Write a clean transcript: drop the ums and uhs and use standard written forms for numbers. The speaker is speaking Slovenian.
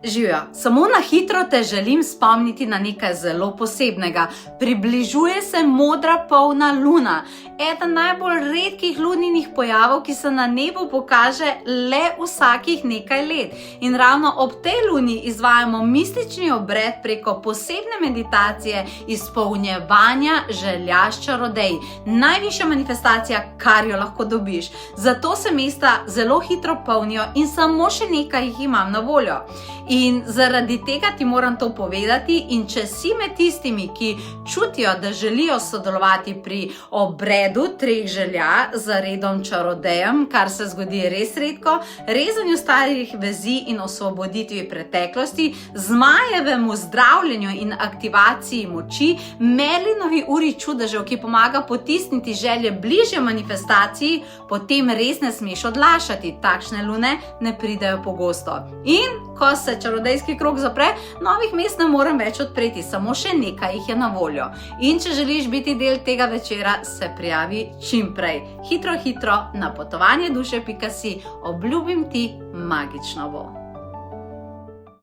Živjo, samo na hitro te želim spomniti na nekaj zelo posebnega. Približuje se modra polna luna, eden najbolj redkih luninih pojavov, ki se na nebu pokaže le vsakih nekaj let. In ravno ob tej luni izvajamo mistični obred preko posebne meditacije izpolnjevanja želja s čarodeji. Najvišja manifestacija, kar jo lahko dobiš. Zato se mesta zelo hitro polnijo in samo še nekaj jih imam na voljo. In zaradi tega ti moram to povedati, in če si med tistimi, ki čutijo, da želijo sodelovati pri obredu 3 želja za redom čarodejem, kar se zgodi res redko, rezanju starih vezi in osvoboditvi preteklosti, zmajevemu zdravljenju in aktivaciji moči, Merlinovi uri čudežev, ki pomaga potisniti želje bližje manifestaciji, potem res ne smeš odlašati. Takšne lune ne pridejo pogosto. In ko se čarodejski krog zapre, novih mest ne morem več odpreti, samo še nekaj jih je na voljo. In če želiš biti del tega večera, se prijavi čim prej. Hitro na potovanje duše.si, obljubim ti, magično bo.